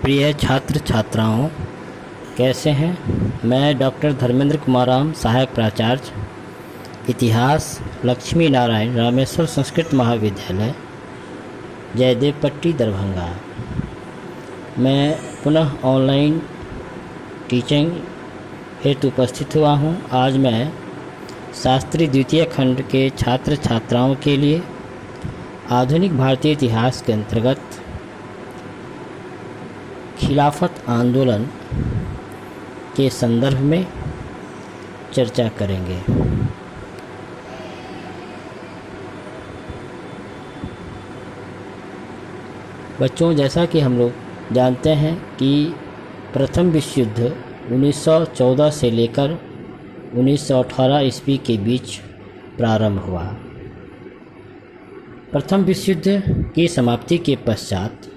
प्रिय छात्र छात्राओं, कैसे हैं। मैं डॉक्टर धर्मेंद्र कुमार राम, सहायक प्राचार्य इतिहास, लक्ष्मी नारायण रामेश्वर संस्कृत महाविद्यालय, जयदेव पट्टी, दरभंगा। मैं पुनः ऑनलाइन टीचिंग हेतु उपस्थित हुआ हूं। आज मैं शास्त्री द्वितीय खंड के छात्र छात्राओं के लिए आधुनिक भारतीय इतिहास के अंतर्गत खिलाफत आंदोलन के संदर्भ में चर्चा करेंगे। बच्चों, जैसा कि हम लोग जानते हैं कि प्रथम विश्व युद्ध 1914 से लेकर 1918 ईस्वी के बीच प्रारंभ हुआ। प्रथम विश्व युद्ध की समाप्ति के पश्चात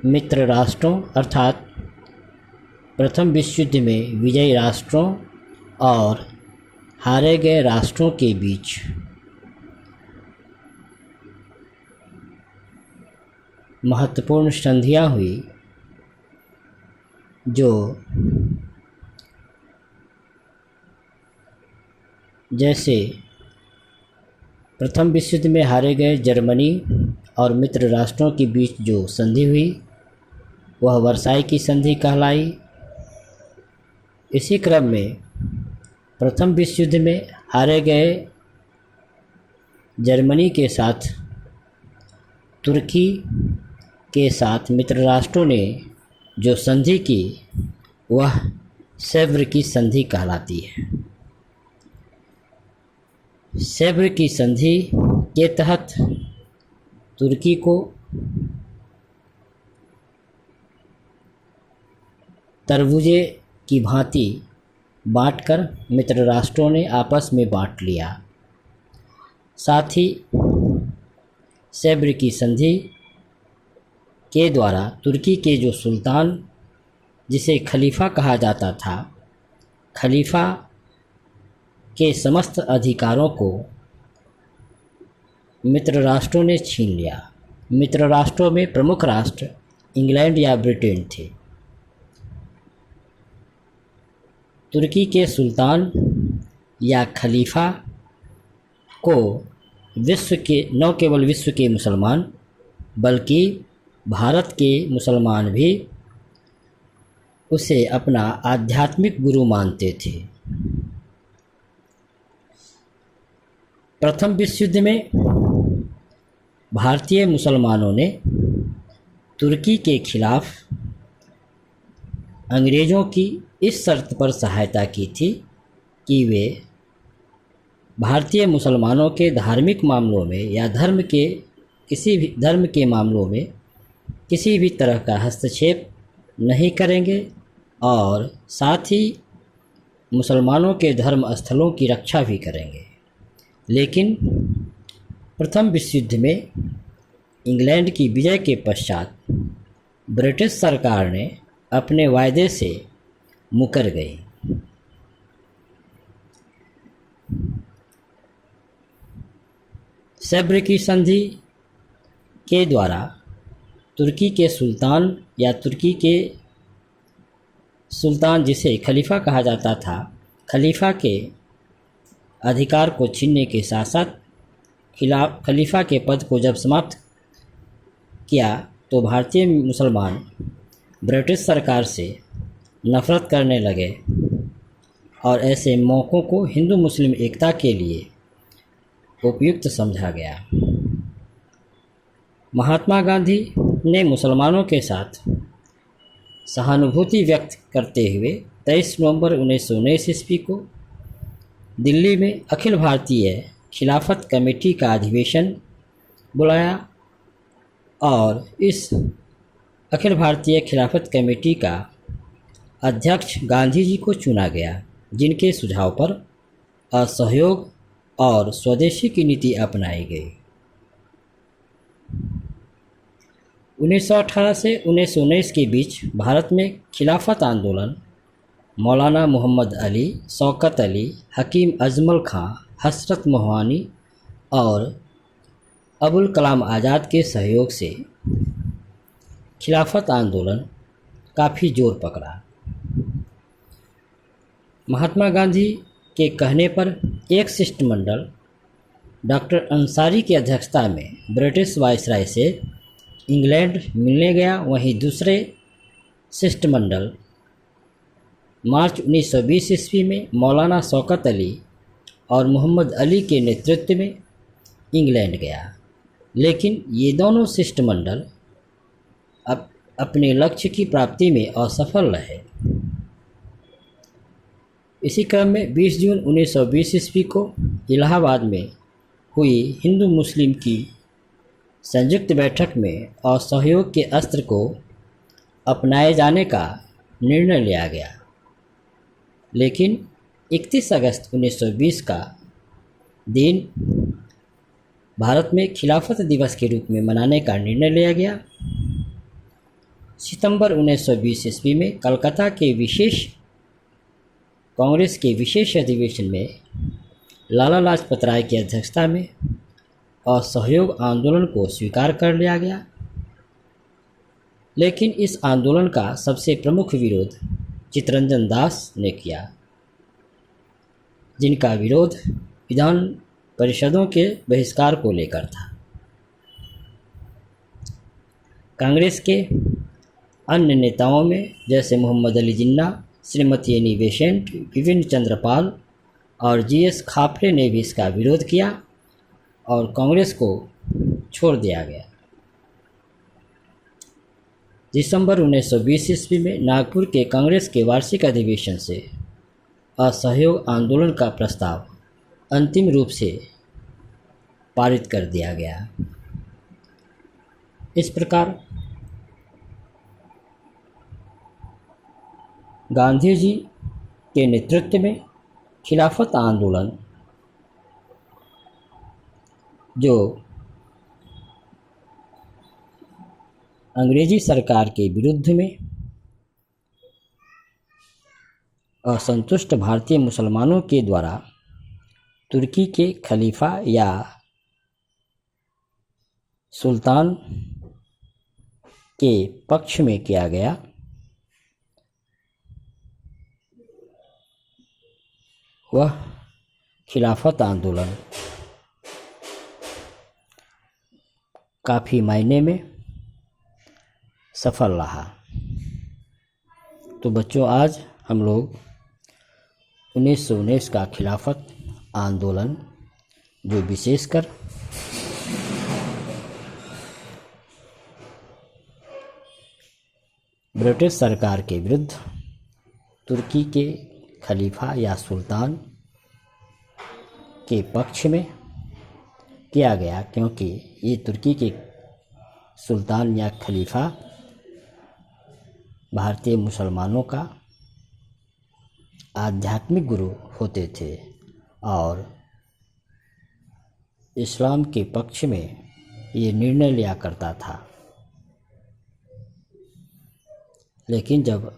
मित्र राष्ट्रों अर्थात प्रथम विश्व युद्ध में विजयी राष्ट्रों और हारे गए राष्ट्रों के बीच महत्वपूर्ण संधियां हुई, जो जैसे प्रथम विश्व युद्ध में हारे गए जर्मनी और मित्र राष्ट्रों के बीच जो संधि हुई वह वर्साई की संधि कहलाई। इसी क्रम में प्रथम विश्व युद्ध में हारे गए जर्मनी के साथ तुर्की के साथ मित्र राष्ट्रों ने जो संधि की वह सेव्र की संधि कहलाती है। सेव्र की संधि के तहत तुर्की को तरबूजे की भांति बांटकर मित्र राष्ट्रों ने आपस में बांट लिया। साथ ही सेव्र की संधि के द्वारा तुर्की के जो सुल्तान, जिसे खलीफा कहा जाता था, खलीफा के समस्त अधिकारों को मित्र राष्ट्रों ने छीन लिया। मित्र राष्ट्रों में प्रमुख राष्ट्र इंग्लैंड या ब्रिटेन थे। तुर्की के सुल्तान या खलीफा को विश्व के न केवल विश्व के मुसलमान बल्कि भारत के मुसलमान भी उसे अपना आध्यात्मिक गुरु मानते थे। प्रथम विश्व युद्ध में भारतीय मुसलमानों ने तुर्की के खिलाफ अंग्रेज़ों की इस शर्त पर सहायता की थी कि वे भारतीय मुसलमानों के धार्मिक मामलों में या किसी भी धर्म के मामलों में किसी भी तरह का हस्तक्षेप नहीं करेंगे और साथ ही मुसलमानों के धर्म स्थलों की रक्षा भी करेंगे। लेकिन प्रथम विश्व युद्ध में इंग्लैंड की विजय के पश्चात ब्रिटिश सरकार ने अपने वायदे से मुकर गई। सेव्र की संधि के द्वारा तुर्की के सुल्तान या तुर्की के सुल्तान, जिसे खलीफा कहा जाता था, खलीफा के अधिकार को छीनने के साथ साथ खलीफा के पद को जब समाप्त किया तो भारतीय मुसलमान ब्रिटिश सरकार से नफ़रत करने लगे और ऐसे मौक़ों को हिंदू मुस्लिम एकता के लिए उपयुक्त समझा गया। महात्मा गांधी ने मुसलमानों के साथ सहानुभूति व्यक्त करते हुए 23 नवंबर 1919 ईस्वी को दिल्ली में अखिल भारतीय खिलाफत कमेटी का अधिवेशन बुलाया और इस अखिल भारतीय खिलाफत कमेटी का अध्यक्ष गांधी जी को चुना गया, जिनके सुझाव पर असहयोग और स्वदेशी की नीति अपनाई गई। 1918 से 1919 के बीच भारत में खिलाफत आंदोलन मौलाना मोहम्मद अली, शौकत अली, हकीम अजमल खां, हसरत मोहवानी और अबुल कलाम आज़ाद के सहयोग से खिलाफत आंदोलन काफ़ी जोर पकड़ा। महात्मा गांधी के कहने पर एक शिष्टमंडल डॉक्टर अंसारी की अध्यक्षता में ब्रिटिश वायसराय से इंग्लैंड मिलने गया। वहीं दूसरे शिष्टमंडल मार्च 1920 ईस्वी में मौलाना शौकत अली और मोहम्मद अली के नेतृत्व में इंग्लैंड गया, लेकिन ये दोनों शिष्टमंडल अपने लक्ष्य की प्राप्ति में असफल रहे। इसी क्रम में 20 जून 1920 ईस्वी को इलाहाबाद में हुई हिंदू मुस्लिम की संयुक्त बैठक में असहयोग के अस्त्र को अपनाए जाने का निर्णय लिया गया, लेकिन 31 अगस्त 1920 का दिन भारत में खिलाफत दिवस के रूप में मनाने का निर्णय लिया गया। सितंबर 1920 ईस्वी में कलकत्ता के कांग्रेस के विशेष अधिवेशन में लाला लाजपत राय की अध्यक्षता में असहयोग आंदोलन को स्वीकार कर लिया गया, लेकिन इस आंदोलन का सबसे प्रमुख विरोध चित्तरंजन दास ने किया, जिनका विरोध विधान परिषदों के बहिष्कार को लेकर था। कांग्रेस के अन्य नेताओं में जैसे मोहम्मद अली जिन्ना, श्रीमती एनी बेसेंट, विपिन चंद्र पाल और जीएस खापरे ने भी इसका विरोध किया और कांग्रेस को छोड़ दिया गया। दिसंबर 1920 ईस्वी में नागपुर के कांग्रेस के वार्षिक अधिवेशन से असहयोग आंदोलन का प्रस्ताव अंतिम रूप से पारित कर दिया गया। इस प्रकार गांधी जी के नेतृत्व में खिलाफत आंदोलन, जो अंग्रेजी सरकार के विरुद्ध में असंतुष्ट भारतीय मुसलमानों के द्वारा तुर्की के खलीफा या सुल्तान के पक्ष में किया गया, वह खिलाफत आंदोलन काफ़ी मायने में सफल रहा। तो बच्चों, आज हम लोग 1919 का खिलाफत आंदोलन, जो विशेषकर ब्रिटिश सरकार के विरुद्ध तुर्की के खलीफा या सुल्तान के पक्ष में किया गया, क्योंकि ये तुर्की के सुल्तान या खलीफा भारतीय मुसलमानों का आध्यात्मिक गुरु होते थे और इस्लाम के पक्ष में ये निर्णय लिया करता था। लेकिन जब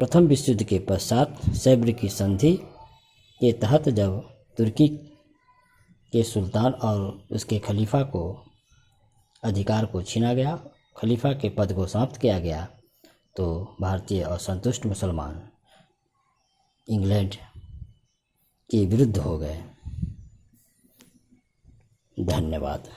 प्रथम विश्व युद्ध के पश्चात सैब्र की संधि के तहत जब तुर्की के सुल्तान और उसके खलीफा को अधिकार को छीना गया, खलीफा के पद को समाप्त किया गया, तो भारतीय असंतुष्ट मुसलमान इंग्लैंड के विरुद्ध हो गए। धन्यवाद।